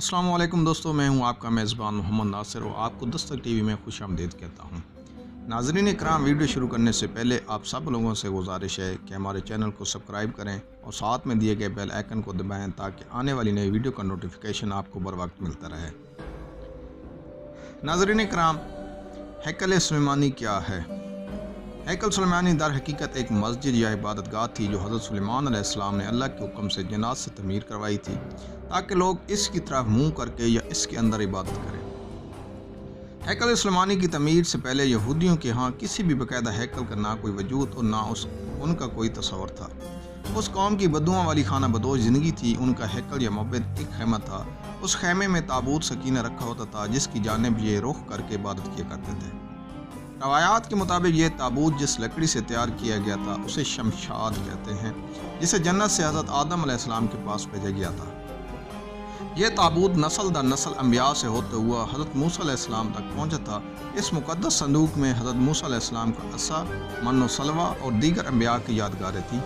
अस्सलाम वालेकुम दोस्तों, मैं हूं आपका मेज़बान मोहम्मद नासिर और आपको दस्तक टीवी में खुश आमदीद कहता हूं। नाज़रीन इकराम, वीडियो शुरू करने से पहले आप सब लोगों से गुजारिश है कि हमारे चैनल को सब्सक्राइब करें और साथ में दिए गए बेल आइकन को दबाएं ताकि आने वाली नई वीडियो का नोटिफिकेशन आपको बर वक्त मिलता रहे। नाज़रीन इकराम, हैकल सुलेमानी क्या है? हैकल सुलेमानी दर हकीकत एक मस्जिद या इबादतगाह थी जो हज़रत सुलेमान अलैहिस्सलाम ने अल्लाह के हुक्म से जन्नत से तमीर करवाई थी ताकि लोग इसकी तरफ मुंह करके या इसके अंदर इबादत करें। हैकल सुलेमानी की तमीर से पहले यहूदियों के यहाँ किसी भी बाकायदा हैकल का ना कोई वजूद और ना उनका कोई तस्वर था। उस कौम की बदुआ वाली खाना बदोश ज़िंदगी थी। उनका हैकल या मबद एक खैमा था। उस खैमे में ताबूत सकीना रखा होता था जिसकी जानिब ये रुख करके इबादत किया करते थे। रवायात के मुताबिक ये ताबूत जिस लकड़ी से तैयार किया गया था उसे शमशाद कहते हैं, जिसे जन्नत से हज़रत आदम अलैहिस्सलाम के पास भेजा गया था। यह ताबूत नस्ल दर नस्ल अंबिया से होते हुआ हज़रत मूसा अलैहिस्सलाम तक पहुंचा था। इस मुक़द्दस संदूक में हज़रत मूसा अलैहिस्सलाम का असा, मन्नो सलवा और दीगर अंबिया की यादगारें थी।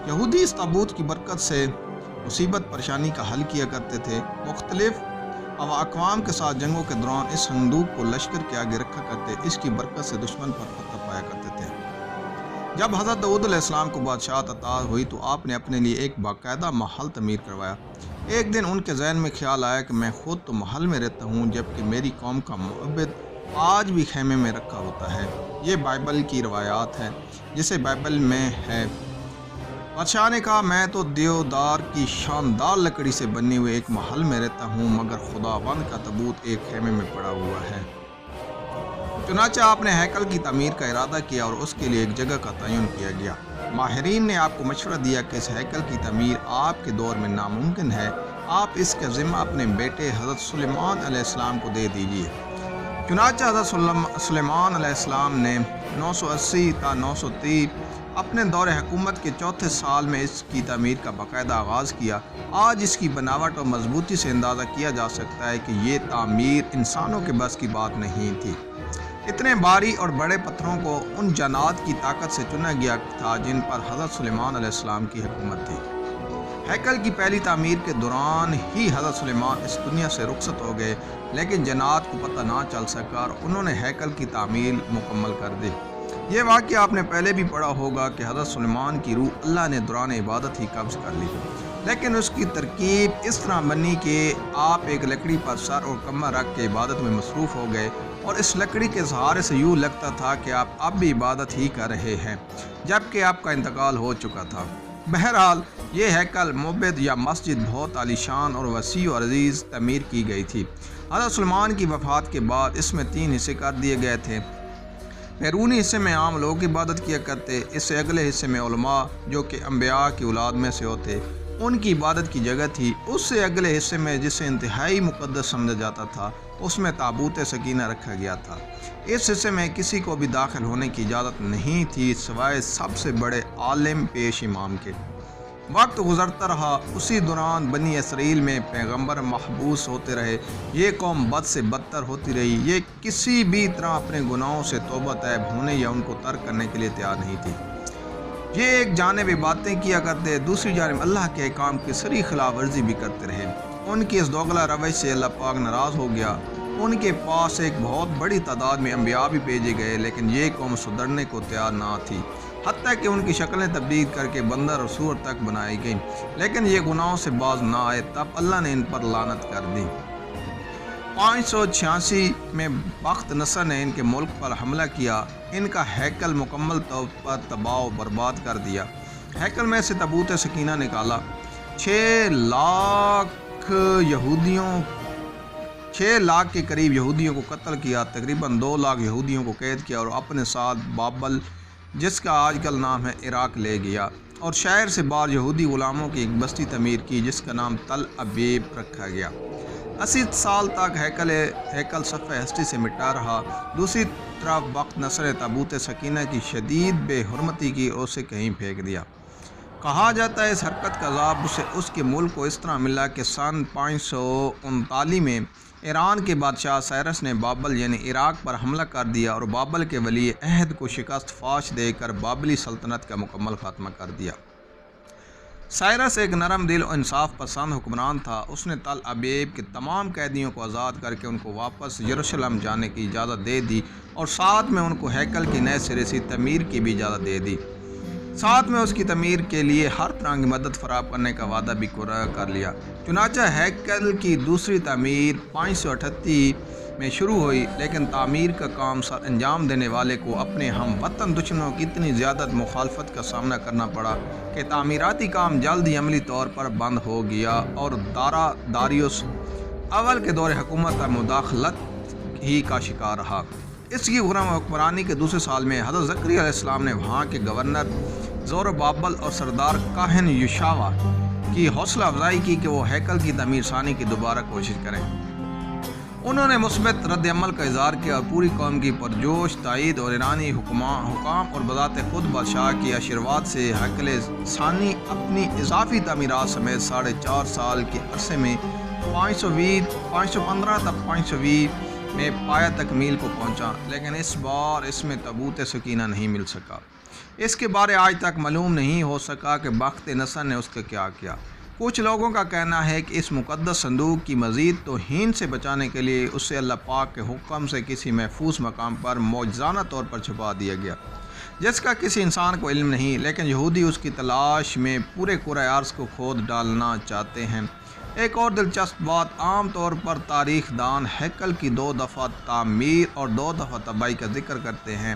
यहूदी इस ताबूत की बरकत से मुसीबत परेशानी का हल किया करते थे। मुख्तलिफ अक़वाम के साथ जंगों के दौरान इस संदूक को लश्कर के आगे रखा करते। इसकी बरकत से दुश्मन पर फतह पाया करते थे। जब हज़रत दाऊद अलैहिस्सलाम को बादशाहत अता हुई तो आपने अपने लिए एक बाकायदा महल तमीर करवाया। एक दिन उनके जहन में ख्याल आया कि मैं खुद तो महल में रहता हूँ जबकि मेरी कौम का मुअब्बद आज भी खैमे में रखा होता है। ये बाइबल की रवायात है जिसे बाइबल में है। बादशाह ने कहा, मैं तो देवदार की शानदार लकड़ी से बने हुए एक महल में रहता हूँ मगर खुदावंद का ताबूत एक खेमे में पड़ा हुआ है। चुनाचा आपने हैकल की तमीर का इरादा किया और उसके लिए एक जगह का तयन किया गया। माहिरीन ने आपको मशवरा दिया कि इस हैकल की तमीर आपके दौर में नामुमकिन है। आप इसका ज़िम्मा अपने बेटे हज़रत सुलेमान अलैहिस्सलाम को दे दीजिए। चुनाचा हज़रत सुलेमान अलैहिस्सलाम ने 980 ता 930 अपने दौरे हुकूमत के चौथे साल में इसकी तमीर का बाकायदा आगाज़ किया। आज इसकी बनावट और मजबूती से अंदाज़ा किया जा सकता है कि ये तामीर इंसानों के बस की बात नहीं थी। इतने भारी और बड़े पत्थरों को उन जन्नात की ताकत से चुना गया था जिन पर हज़रत सुलेमान अलैहिस्सलाम की हुकूमत थी। हैकल की पहली तामीर के दौरान ही हज़रत सुलेमान इस दुनिया से रुखसत हो गए, लेकिन जन्नात को पता ना चल सका और उन्होंने हैकल की तामीर मुकम्मल कर दी। ये वाक़या आपने पहले भी पढ़ा होगा कि हज़रत सुलेमान की रूह अल्लाह ने दौरान इबादत ही कब्ज़ कर ली, लेकिन उसकी तरकीब इस तरह बनी कि आप एक लकड़ी पर सर और कमर रख के इबादत में मसरूफ़ हो गए और इस लकड़ी के सहारे से यूँ लगता था कि आप अब भी इबादत ही कर रहे हैं जबकि आपका इंतकाल हो चुका था। बहरहाल ये हैकल मुबद या मस्जिद बहुत आलीशान और वसी और अजीज़ तमीर की गई थी। हज़रत सुलेमान की वफ़ात के बाद इसमें 3 हिस्से कर दिए गए थे। बैरूनी हिस्से में आम लोग इबादत किया करते। इससे अगले हिस्से में उलमा जो कि अंबिया की औलाद में से होते उनकी इबादत की जगह थी। उससे अगले हिस्से में जिसे इंतहाई मुक़द्दस समझा जाता था उसमें ताबूत सकीना रखा गया था। इस हिस्से में किसी को भी दाखिल होने की इजाज़त नहीं थी सिवाय सबसे बड़े आलिम पेश इमाम के। वक्त गुज़रता रहा। उसी दौरान बनी इसराइल में पैगंबर महबूस होते रहे। ये कौम बद से बदतर होती रही। ये किसी भी तरह अपने गुनाहों से तौबा तैब होने या उनको तर्क करने के लिए तैयार नहीं थी। ये एक जानिब बातें किया करते, दूसरी जानिब अल्लाह के अहकाम की सरी खिलाफ वर्जी भी करते रहे। उनकी इस दोगला रवैश से अल्लाह पाक नाराज़ हो गया। उनके पास एक बहुत बड़ी तादाद में अंबिया भी भेजे गए, लेकिन ये कौम सुधरने को तैयार ना थी। हत्ता कि उनकी शक्लें तब्दील करके बंदर और सूअर तक बनाई गई, लेकिन ये गुनाहों से बाज ना आए। तब अल्लाह ने इन पर लानत कर दी। 586 में बख्त नसर ने इनके मुल्क पर हमला किया। इनका हैकल मुकम्मल तौर पर तबाह व बर्बाद कर दिया। हैकल में से ताबूत सकीना निकाला। 6 लाख के करीब यहूदियों को कत्ल किया। तकरीबन 2 लाख यहूदियों को कैद किया और अपने साथ बाबल, जिसका आजकल नाम है, इराक ले गया और शहर से बाहर यहूदी गुलामों की एक बस्ती तमीर की जिसका नाम तल अबीब रखा गया। 80 साल तक हैकल सफ़े हस्ती से मिटा रहा। दूसरी तरफ बख्त नसर ताबूत सकीना की शदीद बेहुरमती की और उसे कहीं फेंक दिया। कहा जाता है इस हरकत का अज़ाब उसे उसके मुल्क को इस तरह मिला कि सन 539 में ईरान के बादशाह साइरस ने बाबल यानी इराक पर हमला कर दिया और बाबल के वली अहद को शिकस्त फाश देकर बाबली सल्तनत का मुकम्मल खात्मा कर दिया। سائرس ایک نرم دل اور انصاف پسند حکمران تھا۔ اس نے تل ابیب کے تمام قیدیوں کو آزاد کر کے ان کو واپس یروشلم جانے کی اجازت دے دی اور ساتھ میں ان کو ہیکل کی نئے سرے سے تعمیر کی بھی اجازت دے دی۔ ساتھ میں اس کی تعمیر کے لیے ہر طرح کی مدد فراہم کرنے کا وعدہ بھی کر لیا۔ چنانچہ ہیکل کی دوسری تعمیر 538 میں شروع ہوئی، لیکن تعمیر کا کام سر انجام دینے والے کو اپنے ہم وطن دشمنوں کی اتنی زیادہ مخالفت کا سامنا کرنا پڑا کہ تعمیراتی کام جلد ہی عملی طور پر بند ہو گیا اور داریوس اول کے دور حکومت کا مداخلت ہی کا شکار رہا۔ اس کی حکمرانی کے دوسرے سال میں حضرت زکریا علیہ السلام نے وہاں کے گورنر زوربابل اور سردار کاہن یشوا کی حوصلہ افزائی کی کہ وہ ہیکل کی تعمیر ثانی کی دوبارہ کوشش کریں۔ انہوں نے مثبت رد عمل کا اظہار کیا اور پوری قوم کی پرجوش تائید اور ایرانی حکام اور بذات خود بادشاہ کی آشیرواد سے ہیکل ثانی اپنی اضافی تعمیرات سمیت 4.5 سال کے عرصے میں 515 تا 520 میں پایا تکمیل کو پہنچا، لیکن اس بار اس میں تابوت سکینہ نہیں مل سکا۔ اس کے بارے آج تک معلوم نہیں ہو سکا کہ بخت نصر نے اس کا کیا کیا۔ کچھ لوگوں کا کہنا ہے کہ اس مقدس صندوق کی مزید توہین سے بچانے کے لیے اسے اللہ پاک کے حکم سے کسی محفوظ مقام پر معجزانہ طور پر چھپا دیا گیا، جس کا کسی انسان کو علم نہیں، لیکن یہودی اس کی تلاش میں پورے قرۂ ارض کو کھود ڈالنا چاہتے ہیں۔ ایک اور دلچسپ بات، عام طور پر تاریخ دان ہیکل کی 2 دفعہ تعمیر اور 2 دفعہ تباہی کا ذکر کرتے ہیں۔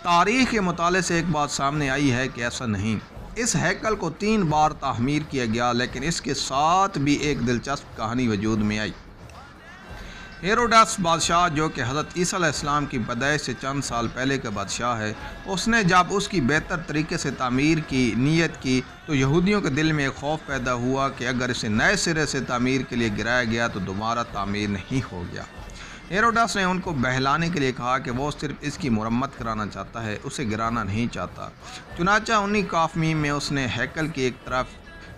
تاریخ کے مطالعے سے ایک بات سامنے آئی ہے کہ ایسا نہیں۔ اس ہیکل کو 3 بار تعمیر کیا گیا، لیکن اس کے ساتھ بھی ایک دلچسپ کہانی وجود میں آئی۔ ہیروڈس بادشاہ، جو کہ حضرت عیسیٰ علیہ السلام کی پیدائش سے چند سال پہلے کا بادشاہ ہے، اس نے جب اس کی بہتر طریقے سے تعمیر کی نیت کی تو یہودیوں کے دل میں ایک خوف پیدا ہوا کہ اگر اسے نئے سرے سے تعمیر کے لیے گرایا گیا تو دوبارہ تعمیر نہیں ہو گیا۔ ہیروڈس نے ان کو بہلانے کے لیے کہا کہ وہ صرف اس کی مرمت کرانا چاہتا ہے، اسے گرانا نہیں چاہتا۔ چنانچہ 19 کافمی میں اس نے ہیکل کے ایک طرف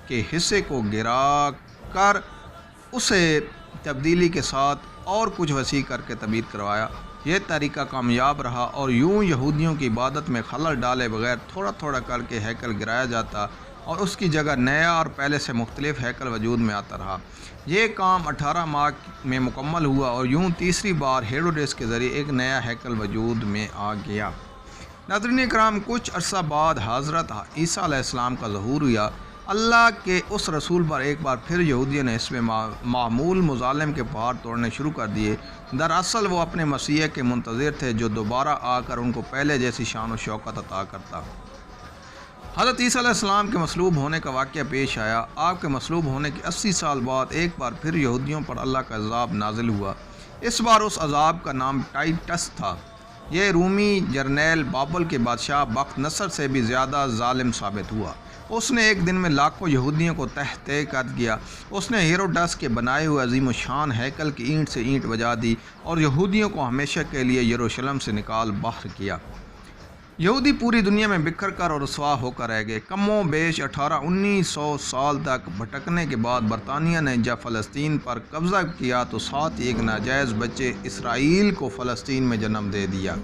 کے حصے کو گرا کر اسے تبدیلی کے ساتھ اور کچھ وسیع کر کے تعمیر کروایا۔ یہ طریقہ کامیاب رہا اور یوں یہودیوں کی عبادت میں خلل ڈالے بغیر تھوڑا تھوڑا کر کے ہیکل گرایا جاتا اور اس کی جگہ نیا اور پہلے سے مختلف ہیکل وجود میں آتا رہا۔ یہ کام 18 ماہ میں مکمل ہوا اور یوں تیسری بار ہیروڈس کے ذریعے ایک نیا ہیکل وجود میں آ گیا۔ ناظرین کرام، کچھ عرصہ بعد حضرت عیسیٰ علیہ السلام کا ظہور ہوا۔ اللہ کے اس رسول پر ایک بار پھر یہودیوں نے اس میں معمول مظالم کے پہاڑ توڑنے شروع کر دیے۔ دراصل وہ اپنے مسیح کے منتظر تھے جو دوبارہ آ کر ان کو پہلے جیسی شان و شوکت عطا کرتا۔ حضرت عیسیٰ علیہ السلام کے مصلوب ہونے کا واقعہ پیش آیا۔ آپ کے مصلوب ہونے کے 80 سال بعد ایک بار پھر یہودیوں پر اللہ کا عذاب نازل ہوا۔ اس بار اس عذاب کا نام ٹائٹس تھا۔ یہ رومی جرنیل بابل کے بادشاہ بخت نصر سے بھی زیادہ ظالم ثابت ہوا۔ اس نے ایک دن میں لاکھوں یہودیوں کو تہ کر دیا۔ اس نے ہیروڈس کے بنائے ہوئے عظیم الشان ہیکل کی اینٹ سے اینٹ بجا دی اور یہودیوں کو ہمیشہ کے لیے یروشلم سے نکال باہر کیا۔ یہودی پوری دنیا میں بکھر کر اور رسوا ہو کر رہ گئے۔ کم و بیش 1800-1900 سال تک بھٹکنے کے بعد برطانیہ نے جب فلسطین پر قبضہ کیا تو ساتھ ہی ایک ناجائز بچے اسرائیل کو فلسطین میں جنم دے دیا،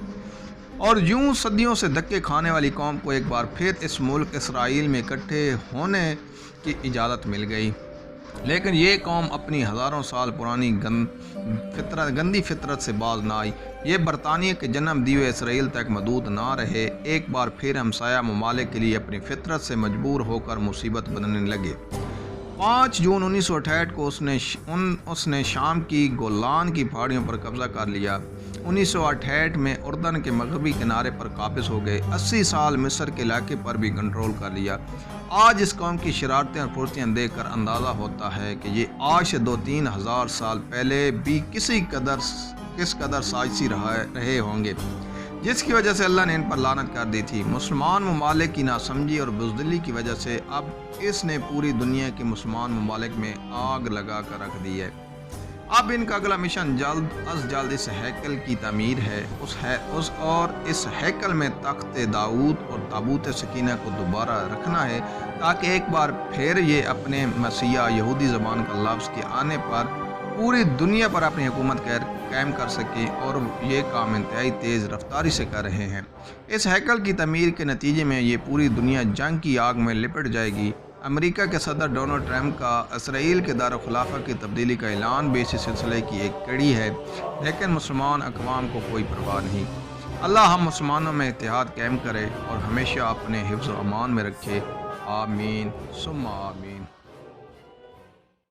اور یوں صدیوں سے دھکے کھانے والی قوم کو ایک بار پھر اس ملک اسرائیل میں اکٹھے ہونے کی اجازت مل گئی۔ لیکن یہ قوم اپنی ہزاروں سال پرانی گندی فطرت سے باز نہ آئی۔ یہ برطانیہ کے جنم دیے اسرائیل تک محدود نہ رہے، ایک بار پھر ہمسایہ ممالک کے لیے اپنی فطرت سے مجبور ہو کر مصیبت بننے لگے۔ 5 جون 1968 کو اس نے شام کی گولان کی پہاڑیوں پر قبضہ کر لیا۔ 1968 میں اردن کے مغربی کنارے پر قابض ہو گئے۔ 80 سال مصر کے علاقے پر بھی کنٹرول کر لیا۔ آج اس قوم کی شرارتیں اور پھرتیاں دیکھ کر اندازہ ہوتا ہے کہ یہ آج سے 2-3 ہزار سال پہلے بھی کس قدر سازشی رہے ہوں گے، جس کی وجہ سے اللہ نے ان پر لعنت کر دی تھی۔ مسلمان ممالک کی ناسمجھی اور بزدلی کی وجہ سے اب اس نے پوری دنیا کے مسلمان ممالک میں آگ لگا کر رکھ دی ہے۔ اب ان کا اگلا مشن جلد از جلد اس ہیکل کی تعمیر ہے، اور اس ہیکل میں تخت داؤد اور تابوت سکینہ کو دوبارہ رکھنا ہے، تاکہ ایک بار پھر یہ اپنے مسیح یہودی زبان کا لفظ کے آنے پر پوری دنیا پر اپنی حکومت قائم کر سکے، اور یہ کام انتہائی تیز رفتاری سے کر رہے ہیں۔ اس ہیکل کی تعمیر کے نتیجے میں یہ پوری دنیا جنگ کی آگ میں لپٹ جائے گی۔ امریکہ کے صدر ڈونلڈ ٹرمپ کا اسرائیل کے دارالخلافہ کی تبدیلی کا اعلان بھی اسی سلسلے کی ایک کڑی ہے، لیکن مسلمان اقوام کو کوئی پرواہ نہیں۔ اللہ ہم مسلمانوں میں اتحاد قائم کرے اور ہمیشہ اپنے حفظ و امان میں رکھے، آمین ثم آمین۔